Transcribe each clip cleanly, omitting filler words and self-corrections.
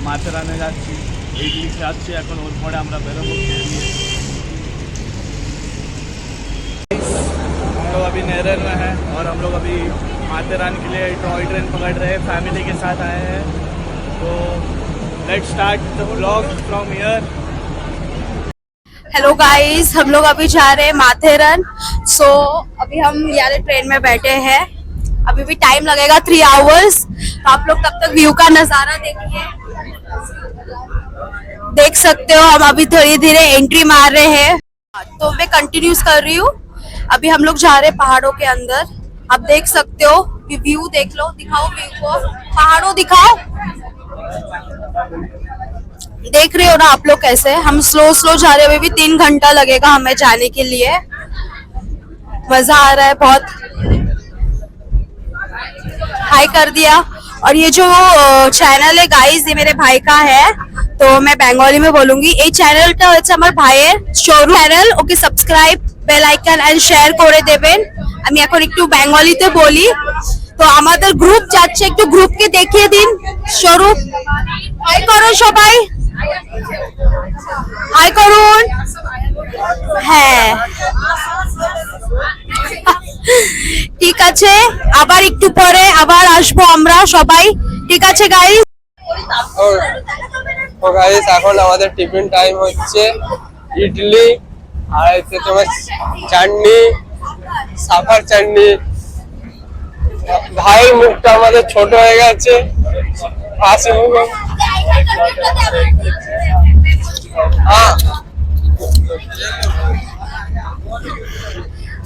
মাথেরানে যাচ্ছি, ইডলি খাচ্ছি এখন, ওর পরে আমরা বেরোবো খেয়ে দিয়ে। हम लोग अभी नेरल में हैं और हम लोग अभी माथेरान के लिए टॉय ट्रेन पकड़ रहे हैं, फैमिली के साथ आए हैं। तो let's start the vlog from here. Hello guys, हम लोग अभी जा रहे हैं माथेरन। अभी हम यार ट्रेन में बैठे हैं, अभी भी टाइम लगेगा 3 आवर्स। तो आप लोग तब तक व्यू का नजारा देखिए, देख सकते हो। हम अभी धीरे धीरे एंट्री मार रहे हैं, तो मैं कंटिन्यूस कर रही हूँ। अभी हम लोग जा रहे हैं पहाड़ों के अंदर, आप देख सकते हो। व्यू देख लो, दिखाओ व्यू को, पहाड़ों दिखाओ। देख रहे हो ना आप लोग कैसे हम स्लो स्लो जा रहे हैं। अभी भी 3 घंटा लगेगा हमें जाने के लिए। मजा आ रहा है बहुत। हाई कर दिया। और ये जो चैनल है गाइस, ये मेरे भाई का है, तो मैं बंगाली में बोलूंगी। এই চ্যানেলটা হচ্ছে আমার ভাইয়ের showroom channel. Okay subscribe, bell icon and share করে দেবেন। আমি এখন একটু বেঙ্গলিতে বলি। তো আমাদের গ্রুপ যাচ্ছে, একটু গ্রুপকে দেখিয়ে দিন। স্বরূপ হাই করো সবাই, হাই করুন। হ্যাঁ ঠিক আছে, আবার একটু পরে আবার আসবো আমরা সবাই, ঠিক আছে গাইস। ও গাইস, এখন আমাদের টিফিন টাইম হচ্ছে। ইডলি আর হচ্ছে তোমার চাটনি, সাফার চাটনি। ভাইয়ের মুখটা আমাদের ছোট হয়ে গেছে, হাসি মুখ।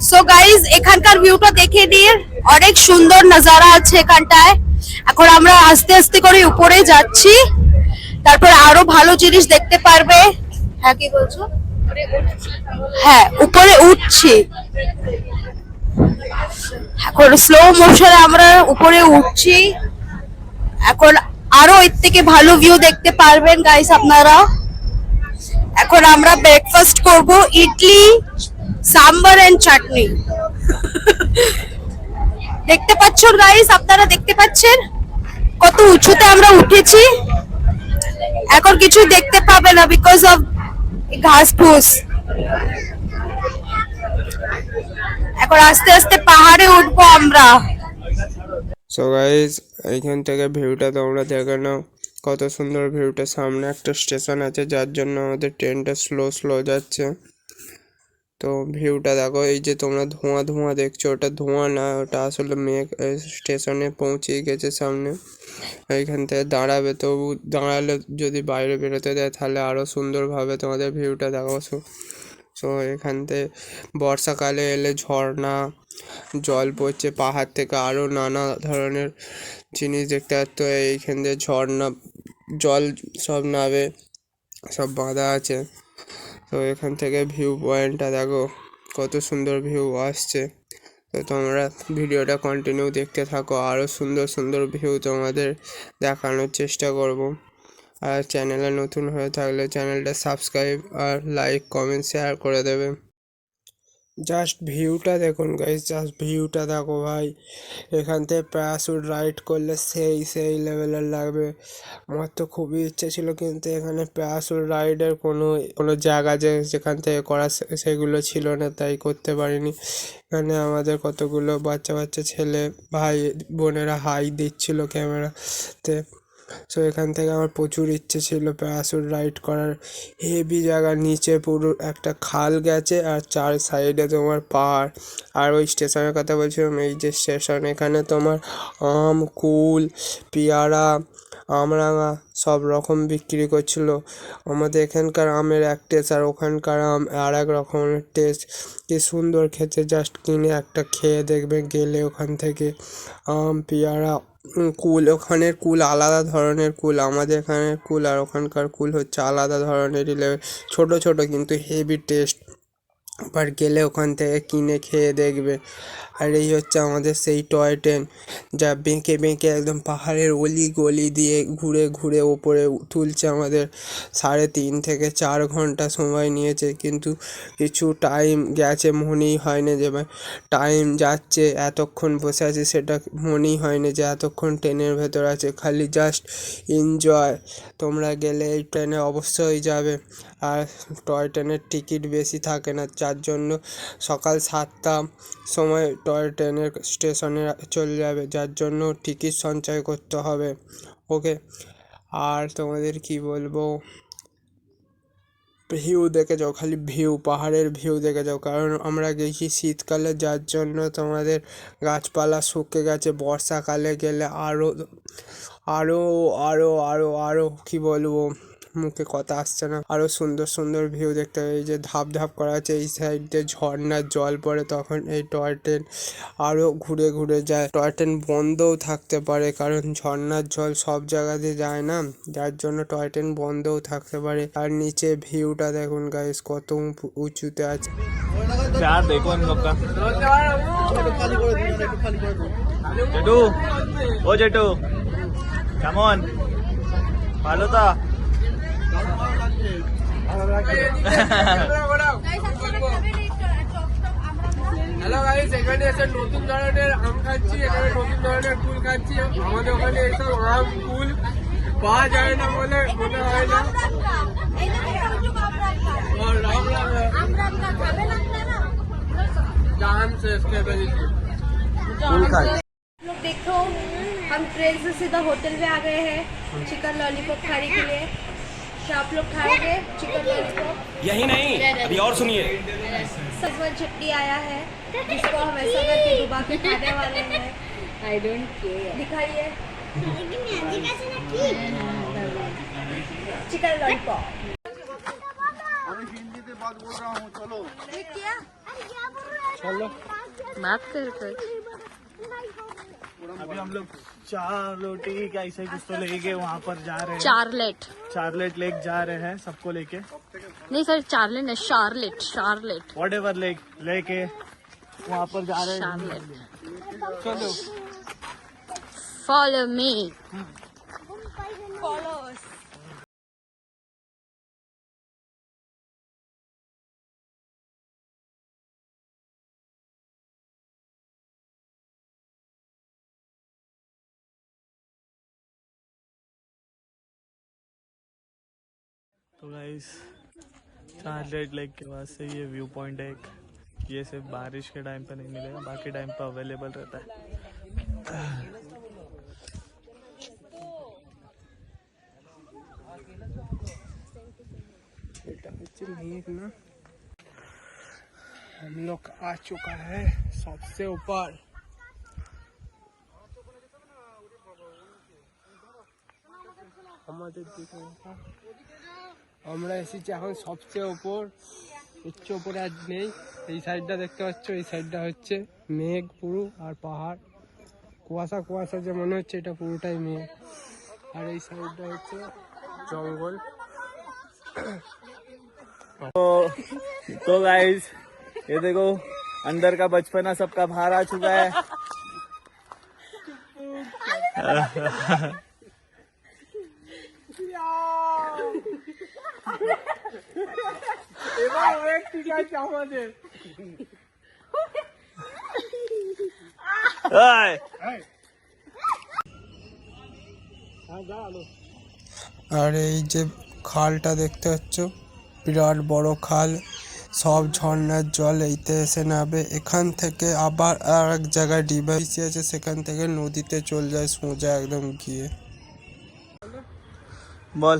সো গাইস, এখানকার ভিউটা দেখে দিন, অনেক সুন্দর নজারা আছে এখানটায়। এখন আমরা আস্তে আস্তে করে উপরে যাচ্ছি, তারপর আরো ভালো জিনিস দেখতে পারবে। হ্যাঁ কি বলছো? হ্যাঁ উপরে উঠছি এখন, স্লো মোশনে আমরা উপরে উঠছি। এখন আরো এর থেকে ভালো ভিউ দেখতে পারবেন গাইস আপনারা। এখন আমরা ব্রেকফাস্ট করব, ইডলি, সাম্বার এন্ড চাটনি। দেখতে পাচ্ছেন গাইস, আপনারা দেখতে পাচ্ছেন কত উঁচুতে আমরা উঠেছি। এখন কিছু দেখতে পাবে না বিকজ অফ ঘাস ফুস। এখন আস্তে আস্তে পাহাড়ে উঠবো আমরা। সো গাইস, এইখান থেকে ভিউটা তোমরা দেখে নাও, কত সুন্দর ভিউটা। সামনে একটা স্টেশন আছে, যার জন্য আমাদের ট্রেনটা স্লো স্লো যাচ্ছে। তো ভিউটা দেখো, এই যে তোমরা ধোঁয়া ধোঁয়া দেখছো, ওটা ধোঁয়া না, ওটা আসলে মেঘ স্টেশনে পৌঁছে গেছে সামনে। এইখান থেকে দাঁড়াবে, তবু দাঁড়ালে যদি বাইরে বেরোতে দেয় তাহলে আরও সুন্দরভাবে তোমাদের ভিউটা দেখো। সো এখান থেকে বর্ষাকালে এলে ঝর্ণা, জল পড়ছে পাহাড় থেকে, আরও নানা ধরনের জিনিস দেখতে পাচ্ছ। এইখান থেকে ঝর্ণা, জল সব নাবে, সব বাঁধা আছে। তো এখান থেকে ভিউ পয়েন্টটা দেখো, কত সুন্দর ভিউ আসছে। তো তোমরা ভিডিওটা কন্টিনিউ দেখতে থাকো, আরও সুন্দর সুন্দর ভিউ তোমাদের দেখানোর চেষ্টা করব। আর চ্যানেলে নতুন হয়ে থাকলে চ্যানেলটা সাবস্ক্রাইব আর লাইক কমেন্ট শেয়ার করে দেবে। জাস্ট ভিউটা দেখুন গাইস, জাস্ট ভিউটা দেখো ভাই। এখান থেকে প্যারাশুট রাইড করলে সেই লেভেলের লাগবে। আমার তো খুবই ইচ্ছে ছিল, কিন্তু এখানে প্যারাশুট রাইডের কোনো জায়গা যেখান থেকে করা সেগুলো ছিল না, তাই করতে পারিনি। এখানে আমাদের কতগুলো বাচ্চা বাচ্চা ছেলে ভাই বোনেরা হাই দিচ্ছিল ক্যামেরাতে। সো এখান থেকে আমার প্রচুর ইচ্ছে ছিল প্যারাশুট রাইড করার। হেভি জায়গা, নিচে পুরো একটা খাল গেছে আর 4 সাইডে তোমার পাহাড়। আর ওই স্টেশনের কথা বলছিলাম, এই যে স্টেশন, এখানে তোমার আম, কুল, পেয়ারা, আমরাঙা সব রকম বিক্রি করছিল। আমাদের এখানকার আমের এক টেস্ট আর ওখানকার আম আর এক রকমের টেস্ট। কি সুন্দর খেতে, জাস্ট কিনে একটা খেয়ে দেখবে গেলে ওখান থেকে। আম, পেয়ারা, কুল, ওখানের কুল আলাদা ধরনের কুল, আমাদের এখানের কুল আর ওখানকার কুল হচ্ছে আলাদা ধরনেরই লেভেল, ছোটো ছোটো কিন্তু হেভি টেস্ট। আবার গেলে ওখান থেকে কিনে খেয়ে দেখবে। আর এই হচ্ছে আমাদের সেই টয় ট্রেন, যা বেঁকে বেঁকে একদম পাহাড়ের অলি গলি দিয়ে ঘুরে ঘুরে ওপরে তুলছে আমাদের। 3.5 থেকে 4 ঘন্টা সময় নিয়েছে, কিন্তু কিছু টাইম গেছে মনেই হয় না যে টাইম যাচ্ছে, এতক্ষণ বসে আছে সেটা মনেই হয় না যে এতক্ষণ ট্রেনের ভেতর আছে। খালি জাস্ট এনজয়। তোমরা গেলে এই ট্রেনে অবশ্যই যাবে। আর টয় ট্রেনের টিকিট বেশি থাকে না, যার জন্য সকাল 7টা সময় টয় ট্রেনের স্টেশনে চলে যাবে, যার জন্য টিকিট সঞ্চয় করতে হবে। ওকে, আর তোমাদের কি বলবো, ভিউ দেখে যাও, খালি ভিউ, পাহাড়ের ভিউ দেখে যাও। কারণ আমরা গেছি শীতকালে, যার জন্য তোমাদের গাছপালা শুকে গেছে। বর্ষাকালে গেলে আরও আরও আরও আরও আরও কি বলবো, মুখে কথা আসছে না, আরও সুন্দর সুন্দর ভিউ দেখতে হবে। এই যে ধাপ ধাপ করা আছে, এই সাইড দিয়ে ঝর্ণার জল পড়ে, তখন এই টয় ট্রেন আরও ঘুরে ঘুরে যায়। টয় ট্রেন বন্ধও থাকতে পারে, কারণ ঝর্ণার জল সব জায়গাতে যায় না, যার জন্য টয় ট্রেন বন্ধও থাকতে পারে। আর নিচে ভিউটা দেখুন গাইস, কত উঁচুতে আছে। प्यार देखो इन लोग का। जेटू, ओ जेटू, কেমন ভালো তো? হ্যালো গাইস, এখানে এসে নতুন ধরনের আম খাচ্ছি, এখানে নতুন ধরনের কুল খাচ্ছি। আমাদের ওখানে এইসব আম কুল পাওয়া যায় না বলে মনে হয় না। और राम राम जान से इसके वजह से लोग देखो, हम ट्रेन से सीधा होटल में आ गए हैं चिकन लॉलीपॉप खाने के लिए। तो आप लोग खाएंगे चिकन लॉलीपॉप? यही नहीं, अभी और सुनिए। सजवन चटनी आया है, जिसको हम ऐसा करके डुबा के खाने वाले हैं। आई डोंट केयर, दिखाइए चिकन लॉलीपॉप। চলো बात कर अभी हम लोग 4 रोटी का ऐसे कुछ तो लेके वहाँ पर जा रहे हैं। चार्लेट लेक जा रहे हैं सबको लेके। नहीं सर, चार्लेट नहीं, शार्लेट व्हाटएवर लेके वहाँ पर जा रहे हैं। চলো। Follow me. तो गाइस, चार्लेट लेक के पास से ये व्यू पॉइंट है एक। ये सिर्फ बारिश के टाइम पे नहीं मिलेगा, बाकी टाइम पे अवेलेबल रहता है। এটা হচ্ছে মেঘ না। हम लोग आ चुका है सबसे ऊपर। আমাদের দিকে আমরা এসেছি এখন সবচেয়ে ওপর, এর ওপরে আজ নেই। এই সাইডটা দেখতে পাচ্ছ, এই সাইডটা হচ্ছে মেঘ পুরো, আর পাহাড় কুয়াশা কুয়াশা যে মনে হচ্ছে, এটা পুরোটাই মেঘ। আর এই সাইডটা হচ্ছে জঙ্গল। तो गाइस, ये देखो अंदर का बचपना सबका बाहर आ चुका है। আর এই যে খালটা দেখতে পাচ্ছ, বিরাট বড় খাল, সব ঝর্ণার জল এইতে এসে নামে। এখান থেকে আবার আর এক জায়গায় ডিভাইসি আছে, সেখান থেকে নদীতে চলে যায় সোজা একদম গিয়ে। বল,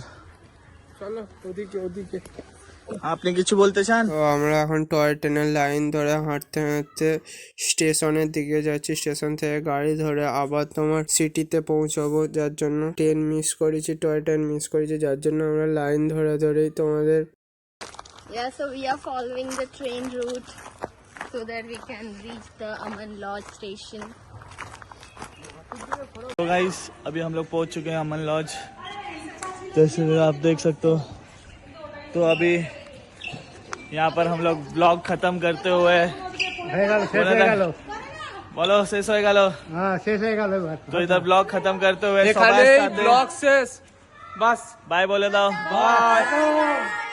চলো ওদিকে ওদিকে। আপনি কিছু বলতে চান? তো আমরা এখন টয় ট্রেনের লাইন ধরে হাঁটতে হাঁটতে স্টেশনের দিকে যাচ্ছি। স্টেশন থেকে গাড়ি ধরে আবার তোমার সিটিতে পৌঁছাবো, যার জন্য ট্রেন মিস করেছি, টয় ট্রেন মিস করেছি, যার জন্য আমরা লাইন ধরে ধরেই তোমাদের। Yeah, so we are following the train route so that we can reach the Aman Lodge station. तो गाइस, अभी हम लोग पहुंच चुके हैं अमन लॉज, जैसे आप देख सकते हो। तो अभी यहाँ पर हम लोग ब्लॉग खत्म करते हुए बोलो शेष हो गलो। तो इधर ब्लॉग खत्म करते हुए ব্লগ শেষ বাস बाय बोले दाओ। বাই।